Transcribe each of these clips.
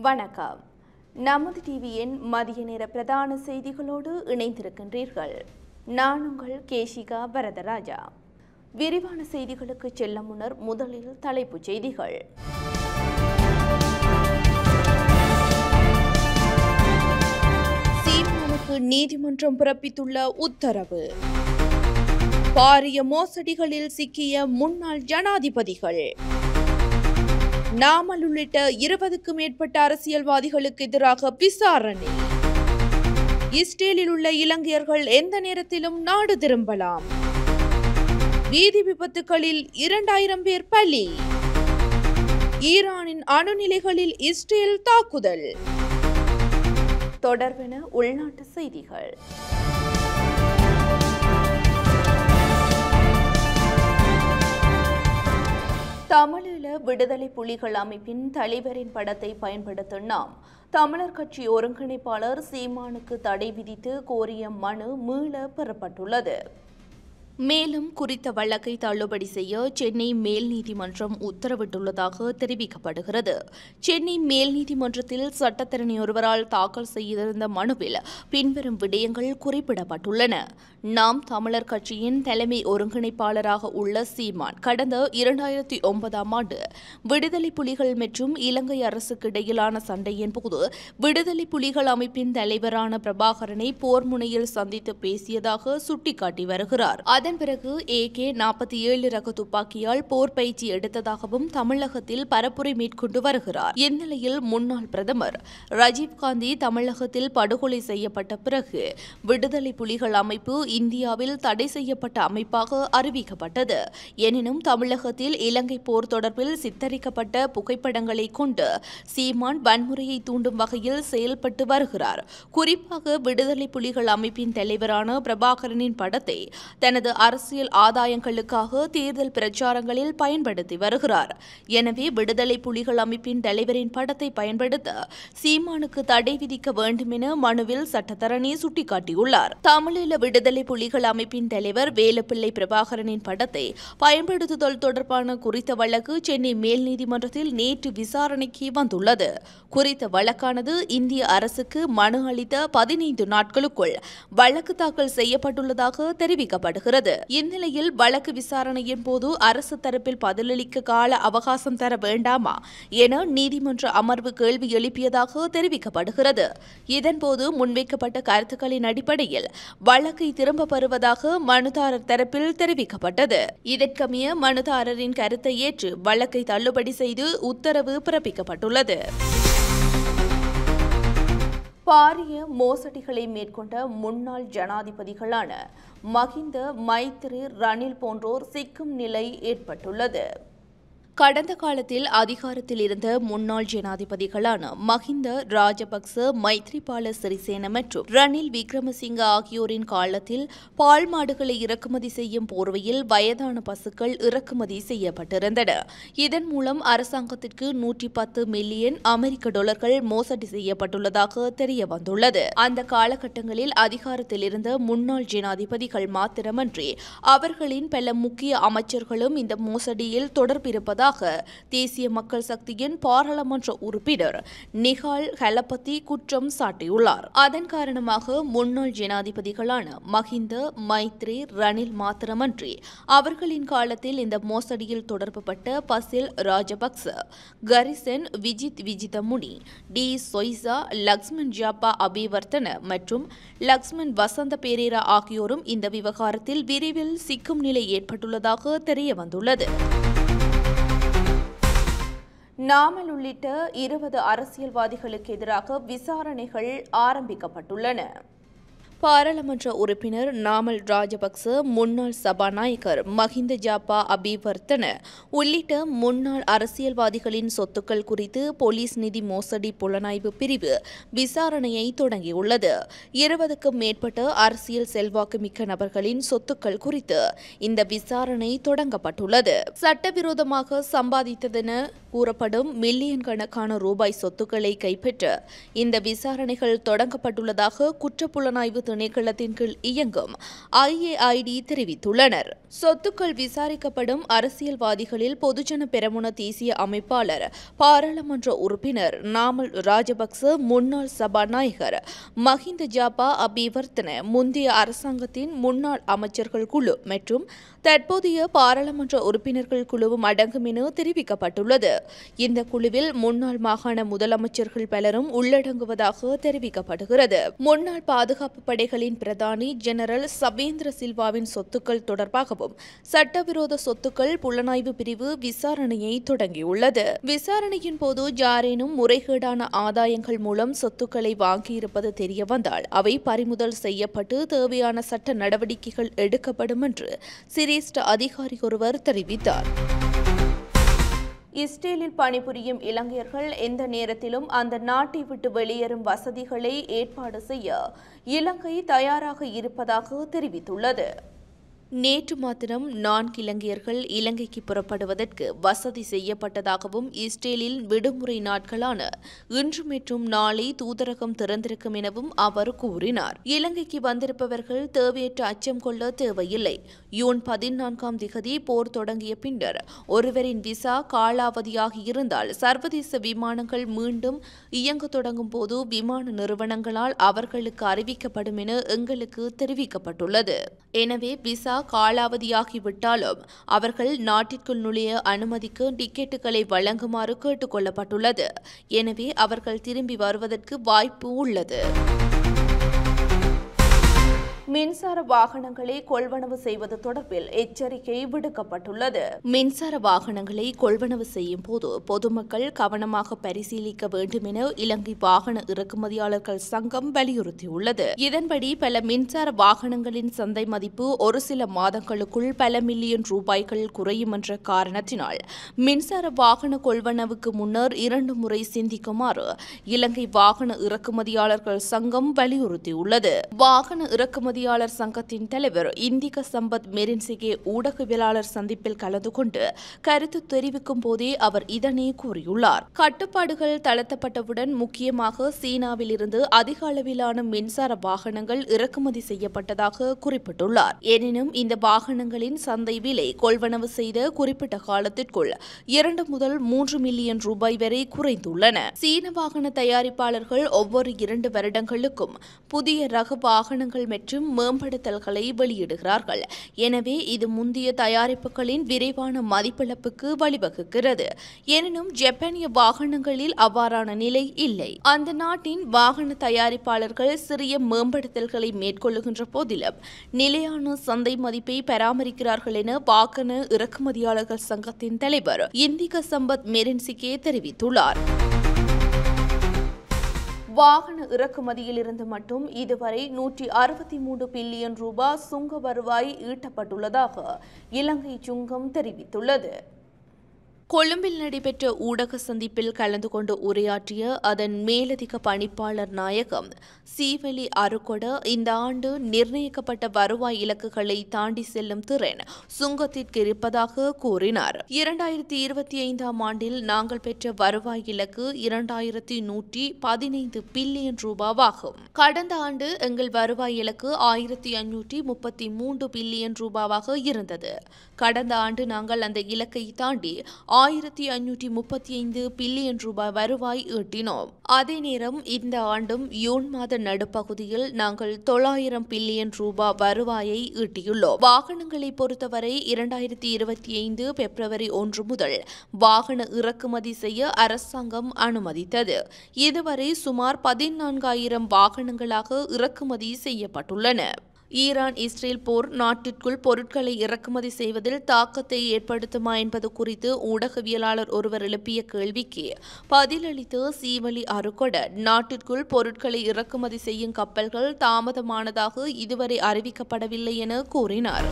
வணக்கம். நமது டிவியின் மதிய நேர பிரதான செய்திகளோடு இணைந்திருக்கின்றீர்கள். நான் உங்கள் கேஷிகா வரதராஜா. விரிவான செய்திகளுக்கு செல்ல முன்னர் முதலில் தலைப்புச் செய்திகள். சீமானுக்கு நீதிமன்றம் பிறப்பித்துள்ள உத்தரவு. பாரிய மோசடிகளில் சிக்கிய முன்னாள் ஜனாதிபதிகள். நாமல் உள்ளிட்ட 20க்கும் மேற்பட்ட அரசியல்வாதிகளுக்கு எதிராக விசாரணை. இஸ்ரேலில் உள்ள இலங்கையர்கள் எந்த நேரத்திலும் நாடு திரும்பலாம். வீதி விபத்துகளில் 2000 பேர் பலி. ஈரானின் அணு நிலைகளில் இஸ்ரேல் தாக்குதல். தொடர்பென உள்நாட்டு செய்திகள். தமிழீழ விடுதலை புலிகள் அமைப்பின் தலைவரின் படத்தை பயன்படுத்த நாம் தமிழர் கட்சி ஒருங்கிணைப்பாளர் சீமானுக்கு தடை விதித்து கோரிய மனு மீள பெறப்பட்டுள்ளது. மேலும் குறித்த வழக்கை தள்ளுபடி செய்ய சென்னை மேல் நீதிமன்றம் உத்தரவிட்டுள்ளதாக தெரிவிக்கப்படுகிறது. சென்னை மேல் நீதிமன்றத்தில் சட்டத்தரணி ஒருவரால் தாக்கல் செய்திருந்த மனுவில் பின்வரும் விடயங்கள் குறிப்பிடப்பட்டுள்ளன. நாம் தமிழர் கட்சியின் தலைமை ஒருங்கிணைப்பாளராக உள்ள சீமான் கடந்த 2009ஆம் ஆண்டு விடுதலை புலிகள் மற்றும் இலங்கை அரசுக்கு இடையிலான சண்டையின் போது விடுதலை புலிகள் அமைப்பின் தலைவரான பிரபாகரனை போர் முனையில் சந்தித்து பேசியதாக சுட்டிக்காட்டி வருகிறார். அதன் பிறகு AK-47 ரக துப்பாக்கியால் போர் பயிற்சி எடுத்ததாகவும் தமிழகத்தில் பரப்புரை மேற்கொண்டு வருகிறார். இந்நிலையில் முன்னாள் பிரதமர் ராஜீவ்காந்தி தமிழகத்தில் படுகொலை செய்யப்பட்ட பிறகு விடுதலை புலிகள் அமைப்பு இந்தியாவில் தடை செய்யப்பட்ட அமைப்பாக அறிவிக்கப்பட்டது. எனினும் தமிழகத்தில் இலங்கை போர் தொடர்பில் சித்தரிக்கப்பட்ட புகைப்படங்களை கொண்டு சீமான் வன்முறையை தூண்டும் வகையில் செயல்பட்டு வருகிறார். குறிப்பாக விடுதலை புலிகள் அமைப்பின் தலைவரான பிரபாகரனின் படத்தை தனது அரசியல் ஆதாயங்களுக்காக தேர்தல் பிரச்சாரங்களில் பயன்படுத்தி வருகிறார். எனவே விடுதலை புலிகள் அமைப்பின் தலைவரின் படத்தை பயன்படுத்த சீமானுக்கு தடை விதிக்க வேண்டும் என மனுவில் சட்டத்தரணி சுட்டிக்காட்டியுள்ளார். தமிழீழ விடுதலை புலிகள் அமைப்பின் தலைவர் வேலுப்பிள்ளை பிரபாகரனின் படத்தை பயன்படுத்துதல் தொடர்பான குறித்த வழக்கு சென்னை மேல் நீதிமன்றத்தில் நேற்று விசாரணைக்கு வந்துள்ளது. குறித்த வழக்கானது இந்திய அரசுக்கு மனு அளித்த 15 நாட்களுக்குள் வழக்கு தாக்கல் செய்யப்பட்டுள்ளதாக தெரிவிக்கப்படுகிறது. இந்நிலையில் வழக்கு விசாரணையின் போது அரசு தரப்பில் பதிலளிக்க கால அவகாசம் தர வேண்டாமா என நீதிமன்ற அமர்வு கேள்வி எழுப்பியதாக தெரிவிக்கப்படுகிறது. இதன்போது முன்வைக்கப்பட்ட கருத்துக்களின் அடிப்படையில் வழக்கை திரும்ப பெறுவதாக மனுதாரர் தரப்பில் தெரிவிக்கப்பட்டது. இதற்கமைய மனுதாரரின் கருத்தை ஏற்று வழக்கை தள்ளுபடி செய்து உத்தரவு பிறப்பிக்கப்பட்டுள்ளது. பாரிய மோசடிகளை மேற்கொண்ட முன்னாள் ஜனாதிபதிகளான மஹிந்த, மைத்திரி, ரணில் போன்றோர் சிக்கும் நிலை ஏற்பட்டுள்ளது. கடந்த காலத்தில் அதிகாரத்தில் இருந்த முன்னாள் ஜனாதிபதிகளான மஹிந்த ராஜபக்ச, மைத்ரிபால சிறிசேன மற்றும் ரணில் விக்ரமசிங்க ஆகியோரின் காலத்தில் பால் மாடுகளை இறக்குமதி செய்யும் போர்வையில் வயதான பசுக்கள் இறக்குமதி செய்யப்பட்டிருந்தன. இதன் மூலம் அரசாங்கத்திற்கு 110 மில்லியன் அமெரிக்க டாலர்கள் மோசடி செய்யப்பட்டுள்ளதாக தெரிய வந்துள்ளது. அந்த காலகட்டங்களில் அதிகாரத்தில் இருந்த முன்னாள் ஜனாதிபதிகள் மாத்திரமன்றி அவர்களின் பல முக்கிய அமைச்சர்களும் இந்த மோசடியில் தொடர்பிருப்பதாக தேசிய மக்கள் சக்தியின் பாராளுமன்ற உறுப்பினர் நிகால் ஹலபதி குற்றம் சாட்டியுள்ளார். அதன் காரணமாக முன்னாள் ஜனாதிபதிகளான மஹிந்த, மைத்ரி, ரணில் மாத்திரமன்றி அவர்களின் காலத்தில் இந்த மோசடியில் தொடர்புபட்ட பசில் ராஜபக்ச, கரிசன் விஜித் விஜிதமுனி, டி சொய்சா, லக்ஷ்மன் ஜாப்பா அபிவர்த்தன மற்றும் லக்ஷ்மன் வசந்த பேரேரா ஆகியோரும் இந்த விவகாரத்தில் விரைவில் சிக்கும் நிலை ஏற்பட்டுள்ளதாக தெரிய வந்துள்ளது. நாமல் உள்ளிட்ட 20 அரசியல்வாதிகளுக்கு எதிராக விசாரணைகள் ஆரம்பிக்கப்பட்டுள்ளன. பாராளுமன்ற உறுப்பினர் நாமல் ராஜபக்ச, முன்னாள் சபாநாயகர் மஹிந்த ஜாப்பா அபிவர்த்தன உள்ளிட்ட முன்னாள் அரசியல்வாதிகளின் சொத்துக்கள் குறித்து போலீஸ் நிதி மோசடி புலனாய்வு பிரிவு விசாரணையை தொடங்கியுள்ளது. 20க்கும் மேற்பட்ட அரசியல் செல்வாக்குமிக்க நபர்களின் சொத்துக்கள் குறித்து இந்த விசாரணை தொடங்கப்பட்டுள்ளது. சட்டவிரோதமாக சம்பாதித்ததென கூறப்படும் மில்லியன் கணக்கான ரூபாய் சொத்துக்களை கைப்பற்ற இந்த விசாரணைகள் தொடங்கப்பட்டுள்ளதாக குற்றப்புலனாய்வு திணைக்களத்தின் கீழ் இயங்கும் IAID தெரிவித்துள்ளனர். சொத்துக்கள் விசாரிக்கப்படும் அரசியல்வாதிகளில் பொதுஜன பெரமுன தேசிய அமைப்பாளர், பாராளுமன்ற உறுப்பினர் நாமல் ராஜபக்ச, முன்னாள் சபாநாயகர் மஹிந்த ஜாபா அபிவர்த்தன, முந்தைய அரசாங்கத்தின் முன்னாள் அமைச்சர்கள் குழு மற்றும் தற்போதைய பாராளுமன்ற உறுப்பினர்கள் குழுவும் அடங்கும் என தெரிவிக்கப்பட்டுள்ளது. இந்த குழுவில் முன்னாள் மாகாண முதலமைச்சர்கள் பலரும் உள்ளடங்குவதாக தெரிவிக்கப்படுகிறது. முன்னாள் பாதுகாப்பு படைகளின் பிரதானி ஜெனரல் சபேந்திர சில்வாவின் சொத்துக்கள் தொடர்பாகவும் சட்டவிரோத சொத்துக்கள் புலனாய்வு பிரிவு விசாரணையை தொடங்கியுள்ளது. விசாரணையின் போது யாரேனும் முறைகேடான ஆதாயங்கள் மூலம் சொத்துக்களை வாங்கியிருப்பது தெரியவந்தால் அவை பறிமுதல் செய்யப்பட்டு தேவையான சட்ட நடவடிக்கைகள் எடுக்கப்படும் என்று சிரேஷ்ட அதிகாரி ஒருவர் தெரிவித்தார். இஸ்ரேலில் பணிபுரியும் இலங்கையர்கள் எந்த நேரத்திலும் அந்த நாட்டை விட்டு வெளியேறும் வசதிகளை ஏற்பாடு செய்ய இலங்கை தயாராக இருப்பதாக தெரிவித்துள்ளது. நேற்று மாத்திரம் 4 இலங்கையர்கள் இலங்கைக்கு புறப்படுவதற்கு வசதி செய்யப்பட்டதாகவும் இஸ்ரேலில் விடுமுறை நாட்களான இன்று மற்றும் நாளை தூதரகம் திறந்திருக்கும் எனவும் அவர் கூறினார். இலங்கைக்கு வந்திருப்பவர்கள் தேவையற்ற அச்சம் கொள்ள தேவையில்லை. ஜூன் 14ஆம் திகதி போர் தொடங்கிய பின்னர் ஒருவரின் விசா காலாவதியாகி இருந்தால் சர்வதேச விமானங்கள் மீண்டும் இயங்க தொடங்கும் போது விமான நிறுவனங்களால் அவர்களுக்கு அறிவிக்கப்படும் என எங்களுக்கு தெரிவிக்கப்பட்டுள்ளது. எனவே விசா காலாவதியாகிவிட்டாலும் அவர்கள் நாட்டிற்குள் நுழைய அனுமதிக்கு டிக்கெட்டுகளை வழங்குமாறு கேட்டுக் கொள்ளப்பட்டுள்ளது. எனவே அவர்கள் திரும்பி வருவதற்கு வாய்ப்பு உள்ளது. மின்சார வாகனங்களை கொள்வனவு செய்வது தொடர்பில் எச்சரிக்கை விடுக்கப்பட்டுள்ளது. மின்சார வாகனங்களை கொள்வனவு செய்யும் போது பொதுமக்கள் கவனமாக பரிசீலிக்க வேண்டும் என இலங்கை வாகன இறக்குமதியாளர்கள் சங்கம் வலியுறுத்தியுள்ளது. இதன்படி பல மின்சார வாகனங்களின் சந்தை மதிப்பு ஒரு சில மாதங்களுக்குள் பல மில்லியன் ரூபாய்கள் குறையும் என்ற காரணத்தினால் மின்சார வாகன கொள்வனவுக்கு முன்னர் 2 முறை சிந்திக்குமாறு இலங்கை வாகன இறக்குமதியாளர்கள் சங்கம் வலியுறுத்தியுள்ளது. வாகன இறக்குமதி சங்கத்தின் தலைவர் இந்திக சம்பத் மெரின்சிகே ஊடகவியலாளர் சந்திப்பில் கலந்து கொண்டு கருத்து தெரிவிக்கும் போதே அவர் இதனை கூறியுள்ளார். கட்டுப்பாடுகள் தளர்த்தப்பட்டவுடன் முக்கியமாக சீனாவில் இருந்து அதிக அளவிலான மின்சார வாகனங்கள் இறக்குமதி செய்யப்பட்டதாக குறிப்பிட்டுள்ளார். எனினும் இந்த வாகனங்களின் சந்தை விலை கொள்வனவு செய்த குறிப்பிட்ட காலத்திற்குள் 2 முதல் 3 மில்லியன் ரூபாய் வரை குறைந்துள்ளன. சீன வாகன தயாரிப்பாளர்கள் ஒவ்வொரு 2 வருடங்களுக்கும் புதிய ரக வாகனங்கள் மற்றும் மேம்படுத்தல்களை வெளியிடுகிறார்கள். எனவே இது முந்தைய தயாரிப்புகளின் விரைவான மதிப்பிழப்புக்கு வழிவகுக்கிறது. எனினும் ஜப்பானிய வாகனங்களில் அவ்வாறான நிலை இல்லை. அந்த நாட்டின் வாகன தயாரிப்பாளர்கள் சிறிய மேம்படுத்தல்களை மேற்கொள்ளுகின்ற போதிலும் நிலையான சந்தை மதிப்பை பராமரிக்கிறார்கள் என வாகன இறக்குமதியாளர்கள் சங்கத்தின் தலைவர் இந்திக சம்பத் மெரின்சிகே தெரிவித்துள்ளார். வாகன இறக்குமதியிலிருந்து மட்டும் இதுவரை 163 பில்லியன் ரூபாய் சுங்க வருவாய் ஈட்டப்பட்டுள்ளதாக இலங்கை சுங்கம் தெரிவித்துள்ளது. கொழும்பில் நடைபெற்ற ஊடக சந்திப்பில் கலந்து கொண்டு உரையாற்றிய அதன் மேலதிக பணிப்பாளர் நாயகம் சீவலி அருகொட இந்த ஆண்டு நிர்ணயிக்கப்பட்ட வருவாய் இலக்குகளை தாண்டி செல்லும் திறன் சுங்கத்திற்கு இருப்பதாக கூறினார். 2025ஆம் ஆண்டில் நாங்கள் பெற்ற வருவாய் இலக்கு 2115 பில்லியன் ரூபாவாகும். கடந்த ஆண்டு எங்கள் வருவாய் இலக்கு 1533 பில்லியன் ரூபாவாக இருந்தது. கடந்த ஆண்டு நாங்கள் அந்த இலக்கை தாண்டி 1535 பில்லியன் ரூபாய் வருவாய் ஈட்டினோம். அதே நேரம் இந்த ஆண்டும் ஜூன் மாத நடுப்பகுதியில் நாங்கள் 900 பில்லியன் ரூபாய் வருவாயை ஈட்டியுள்ளோம். வாகனங்களை பொறுத்தவரை 2025 பிப்ரவரி 1 முதல் வாகன இறக்குமதி செய்ய அரசாங்கம் அனுமதித்தது. இதுவரை சுமார் 14,000 வாகனங்களாக இறக்குமதி செய்யப்பட்டுள்ளன. ஈரான் இஸ்ரேல் போர் நாட்டிற்குள் பொருட்களை இறக்குமதி செய்வதில் தாக்கத்தை ஏற்படுத்துமா என்பது குறித்து ஊடகவியலாளர் ஒருவர் எழுப்பிய கேள்விக்கு பதிலளித்த சீவலி அருகொட நாட்டிற்குள் பொருட்களை இறக்குமதி செய்யும் கப்பல்கள் தாமதமானதாக இதுவரை அறிவிக்கப்படவில்லை என கூறினார்.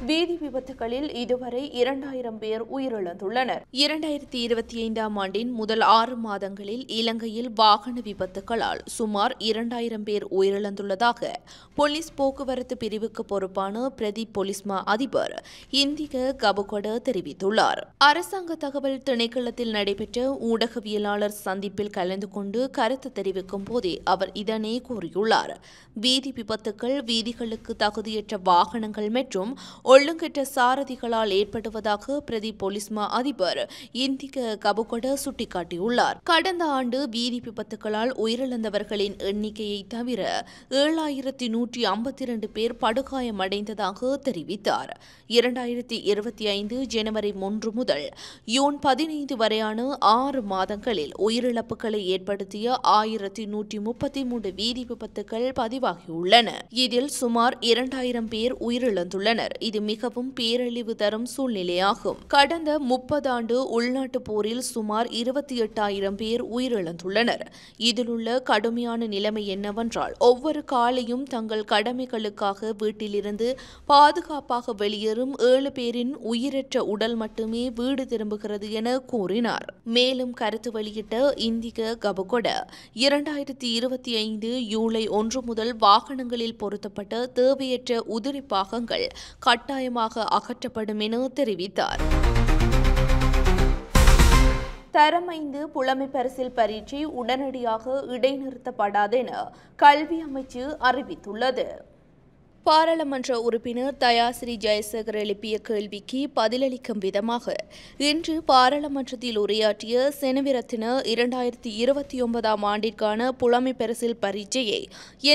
வீதி விபத்துகளில் இதுவரை 2000 பேர் உயிரிழந்துள்ளனர். 2025ஆம் ஆண்டின் முதல் 6 மாதங்களில் இலங்கையில் வாகன விபத்துகளால் சுமார் 2000 பேர் உயிரிழந்துள்ளதாக போலீஸ் போக்குவரத்து பிரிவுக்கு பொறுப்பான பிரதி போலீஸ் மா அதிபர் இந்திக கபுகொட தெரிவித்துள்ளார். அரசாங்க தகவல் திணைக்களத்தில் நடைபெற்ற ஊடகவியலாளர் சந்திப்பில் கலந்து கொண்டு கருத்து தெரிவிக்கும் போதே அவர் இதனை கூறியுள்ளார். வீதி விபத்துக்கள் வீதிகளுக்கு தகுதியற்ற வாகனங்கள் மற்றும் ஒழுங்கற்ற சாரதிகளால் ஏற்படுவதாக பிரதி போலீஸ் மா அதிபர் இந்திக கபுகொட சுட்டிக்காட்டியுள்ளார். கடந்த ஆண்டு வீதி விபத்துகளால் உயிரிழந்தவர்களின் எண்ணிக்கையை தவிர 7152 பேர் படுகாயமடைந்ததாக தெரிவித்தார். 2025 ஜனவரி 1 முதல் ஜூன் 15 வரையான 6 மாதங்களில் உயிரிழப்புகளை ஏற்படுத்திய 1133 வீதி விபத்துகள் பதிவாகியுள்ளன. இதில் சுமார் 2000 பேர் உயிரிழந்துள்ளனர். இது மிகவும் பேரழிவு தரும் சூழ்நிலையாகும். கடந்த 30 ஆண்டு உள்நாட்டு போரில் சுமார் 28,000 பேர் உயிரிழந்துள்ளனர். இதிலுள்ள கடுமையான நிலைமை என்னவென்றால் ஒவ்வொரு காலையும் தங்கள் கடமைகளுக்காக வீட்டிலிருந்து பாதுகாப்பாக வெளியேறும் 7 பேரின் உயிரற்ற உடல் மட்டுமே வீடு திரும்புகிறது என கூறினார். மேலும் கருத்து வெளியிட்ட இந்திக கபுகொட 2025 ஜூலை 1 முதல் வாகனங்களில் பொருத்தப்பட்ட தேவையற்ற உதிரி பாகங்கள் கட்டாயமாக அகற்றப்படும் என தெரிவித்தார். தரம் 5 புலமை பரிசில் பரீட்சை உடனடியாக இடைநிறுத்தப்படாது என கல்வி அமைச்சு அறிவித்துள்ளது. பாராளுமன்ற உறுப்பினர் தயாசிறி ஜெயசேகர் எழுப்பிய கேள்விக்கு பதிலளிக்கும் விதமாக இன்று பாராளுமன்றத்தில் உரையாற்றிய செனவிரத்தின 2029ஆம் ஆண்டிற்கான புலமை பரிசில் பரீட்சையை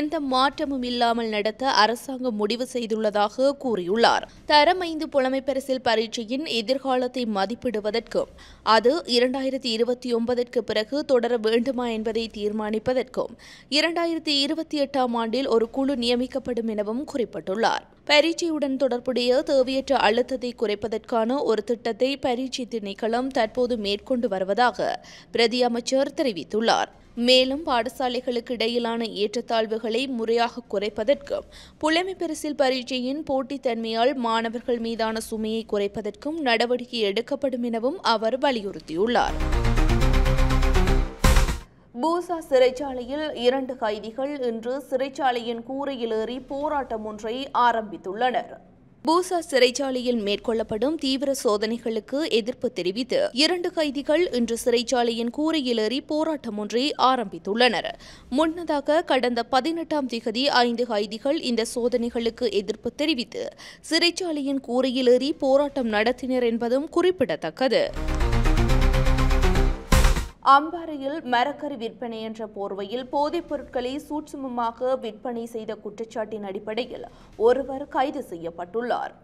எந்த மாற்றமும் இல்லாமல் நடத்த அரசாங்கம் முடிவு செய்துள்ளதாக கூறியுள்ளார். தரம் 5 புலமை பரிசில் பரீட்சையின் எதிர்காலத்தை மதிப்பிடுவதற்கும் அது 2029ற்கு பிறகு தொடர வேண்டுமா என்பதை தீர்மானிப்பதற்கும் 2028ஆம் ஆண்டில் ஒரு குழு நியமிக்கப்படும் எனவும் குறிப்பிட்டுள்ளார். பரீட்சையுடன் தொடர்புடைய தேவையற்ற அழுத்தத்தை குறைப்பதற்கான ஒரு திட்டத்தை பரீட்சை திணைக்களம் தற்போது மேற்கொண்டு வருவதாக பிரதி அமைச்சர் தெரிவித்துள்ளார். மேலும் பாடசாலைகளுக்கு இடையிலான ஏற்றத்தாழ்வுகளை முறையாக குறைப்பதற்கும் புலமை பரிசில் பரீட்சையின் போட்டித்தன்மையால் மாணவர்கள் மீதான சுமையை குறைப்பதற்கும் நடவடிக்கை எடுக்கப்படும் எனவும் அவர் வலியுறுத்தியுள்ளார். பூசா சிறைச்சாலையில் 2 கைதிகள் இன்று சிறைச்சாலையின் கூரையில் ஏறி போராட்டம் ஒன்றை ஆரம்பித்துள்ளனர். பூசா சிறைச்சாலையில் மேற்கொள்ளப்படும் தீவிர சோதனைகளுக்கு எதிர்ப்பு தெரிவித்து 2 கைதிகள் இன்று சிறைச்சாலையின் கூரையில் ஏறி போராட்டம் ஒன்றை ஆரம்பித்துள்ளனர். முன்னதாக கடந்த 18ஆம் திகதி 5 கைதிகள் இந்த சோதனைகளுக்கு எதிர்ப்பு தெரிவித்து சிறைச்சாலையின் கூரையில் ஏறி போராட்டம் நடத்தினர் என்பதும் குறிப்பிடத்தக்கது. அம்பாறையில் மரக்கறி விற்பனை என்ற போர்வையில் போதைப் பொருட்களை சூட்சுமமாக விற்பனை செய்த குற்றச்சாட்டின் அடிப்படையில் ஒருவர் கைது செய்யப்பட்டுள்ளார்.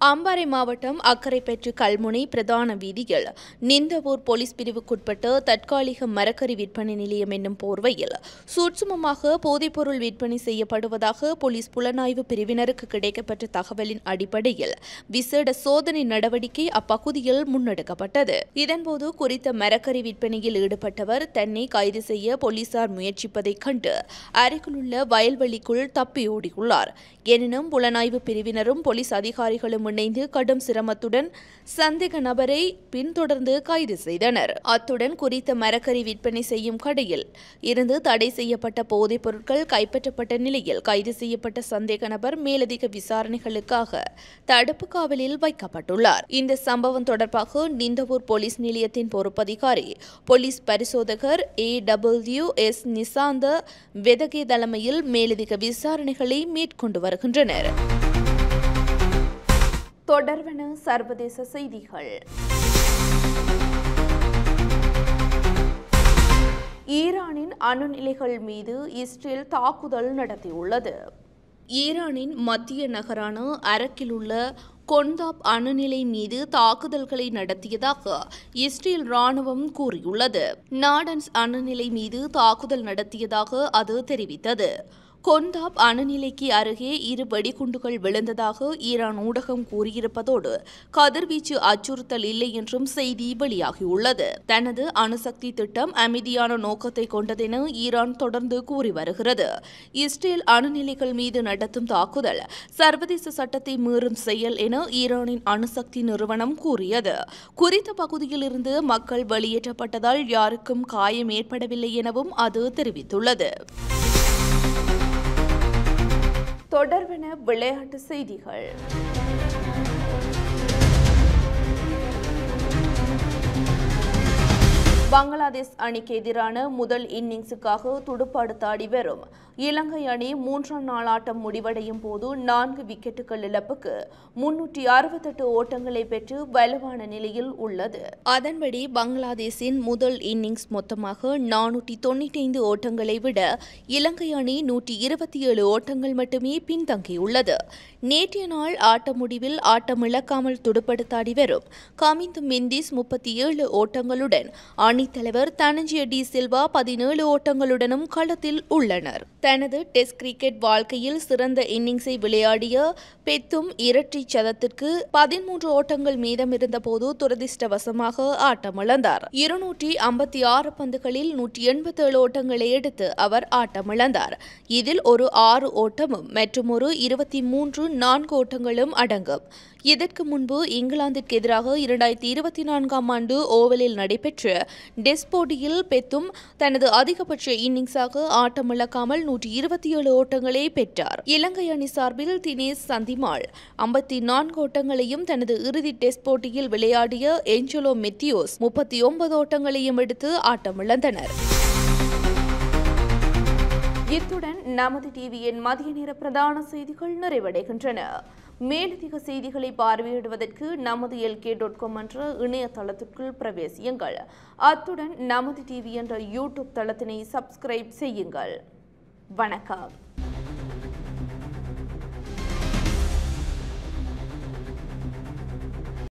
அம்பாறை மாவட்டம் அக்கரைப்பற்று கல்முனை பிரதான வீதியில் நிந்தவூர் போலீஸ் பிரிவுக்குட்பட்ட தற்காலிக மரக்கறி விற்பனை நிலையம் என்னும் போர்வையில் சூட்சுமமாக போதைப்பொருள் விற்பனை செய்யப்படுவதாக போலீஸ் புலனாய்வு பிரிவினருக்கு கிடைக்கப்பட்ட தகவலின் அடிப்படையில் விசேட சோதனை நடவடிக்கை அப்பகுதியில் முன்னெடுக்கப்பட்டது. இதன்போது குறித்த மரக்கறி விற்பனையில் ஈடுபட்டவர் தன்னை கைது செய்ய போலீசார் முயற்சிப்பதைக் கண்டு அருகிலுள்ள வயல்வெளிக்குள் தப்பியோடியுள்ளார். எனினும் புலனாய்வு பிரிவினரும் போலீஸ் அதிகாரிகளும் இணைந்து கடும் சிரமத்துடன் சந்தேக நபரை பின்தொடர்ந்து கைது செய்தனர். அத்துடன் குறித்த மரக்கறி விற்பனை செய்யும் கடையில் இருந்து தடை செய்யப்பட்ட போதைப் பொருட்கள் கைப்பற்றப்பட்ட நிலையில் கைது செய்யப்பட்ட சந்தேக நபர் மேலதிக விசாரணைகளுக்காக தடுப்பு காவலில் வைக்கப்பட்டுள்ளார். இந்த சம்பவம் தொடர்பாக நிந்தவூர் போலீஸ் நிலையத்தின் பொறுப்பதிகாரி போலீஸ் பரிசோதகர் AWS நிசாந்த வெதகே தலைமையில் மேலதிக விசாரணைகளை மேற்கொண்டு வருகின்றனர். தொடர்வன சர்வதேச செய்திகள். ஈரானின் அணு நிலைகள் மீது இஸ்ரேல் தாக்குதல் நடத்தியுள்ளது. ஈரானின் மத்திய நகரான அரக்கில் உள்ள கொந்தாப் அணுநிலை மீது தாக்குதல்களை நடத்தியதாக இஸ்ரேல் ராணுவம் கூறியுள்ளது. நாடன்ஸ் அணுநிலை மீது தாக்குதல் நடத்தியதாக அது தெரிவித்தது. கொந்தாப் அணுநிலைக்கு அருகே 2 வெடிகுண்டுகள் விழுந்ததாக ஈரான் ஊடகம் கூறியிருப்பதோடு கதிர்வீச்சு அச்சுறுத்தல் இல்லை என்றும் செய்தி வெளியாகியுள்ளது. தனது அணுசக்தி திட்டம் அமைதியான நோக்கத்தை கொண்டதென ஈரான் தொடர்ந்து கூறி வருகிறது. இஸ்ரேல் அணுநிலைகள் மீது நடத்தும் தாக்குதல் சர்வதேச சட்டத்தை மீறும் செயல் என ஈரானின் அணுசக்தி நிறுவனம் கூறியது. குறித்த பகுதியில் இருந்து மக்கள் வெளியேற்றப்பட்டதால் யாருக்கும் காயம் ஏற்படவில்லை எனவும் அது தெரிவித்துள்ளது. தொடர்பென விளையாட்டு செய்திகள். பங்களாதேஷ் அணிக்கு எதிரான முதல் இன்னிங்ஸுக்காக துடுப்பாடி வரும் இலங்கை அணி 3ஆம் நாள் ஆட்டம் முடிவடையும் போது 4 விக்கெட்டுகள் இழப்புக்கு 368 ஓட்டங்களை பெற்று வலுவான நிலையில் உள்ளது. அதன்படி பங்களாதேஷின் முதல் இன்னிங்ஸ் மொத்தமாக 495 ஓட்டங்களை விட இலங்கை அணி 127 ஓட்டங்கள் மட்டுமே பின்தங்கியுள்ளது. நேற்றைய நாள் ஆட்ட முடிவில் ஆட்டமிழக்காமல் துடுப்படுத்தாடி வரும் கமிந்து மெந்திஸ் 37 ஓட்டங்களுடன் அணித்தலைவர் தனஞ்சிய டி சில்வா 17 ஓட்டங்களுடனும் களத்தில் உள்ளனர். தனது டெஸ்ட் கிரிக்கெட் வாழ்க்கையில் சிறந்த இன்னிங்ஸை விளையாடிய பெத்தும் இரட்டை சதத்திற்கு 13 ஓட்டங்கள் மீதமிருந்த போது துரதிர்ஷ்டவசமாக ஆட்டமிழந்தார். 256 பந்துகளில் 187 ஓட்டங்களை எடுத்து அவர் ஆட்டமிழந்தார். இதில் ஒரு 6 ஓட்டமும் மற்றும் ஒரு 23 4 ஓட்டங்களும் அடங்கும். இதற்கு முன்பு இங்கிலாந்திற்கு எதிராக 2024ஆம் ஆண்டு ஓவலில் நடைபெற்ற டெஸ்ட் போட்டியில் பெத்தும் தனது அதிகபட்ச இன்னிங்ஸாக ஆட்டமிழக்காமல் 127 ஓட்டங்களை பெற்றார். இலங்கை அணி சார்பில் தினேஷ் சந்திமால் 54 ஓட்டங்களையும் தனது இறுதி டெஸ்ட் போட்டியில் விளையாடிய ஏஞ்சலோ மெத்தியோஸ் 39 ஓட்டங்களையும் எடுத்து ஆட்டமிழந்தனர். இத்துடன் நமது டிவியின் மதிய நேர பிரதான செய்திகள் நிறைவடைகின்றன. மேலதிக செய்திகளை பார்வையிடுவதற்கு நமது LK.com என்ற இணையதளத்திற்குள் பிரவேசியுங்கள். அத்துடன் நமது டிவி என்ற யூடியூப் தளத்தினை சப்ஸ்கிரைப் செய்யுங்கள். வணக்கம்.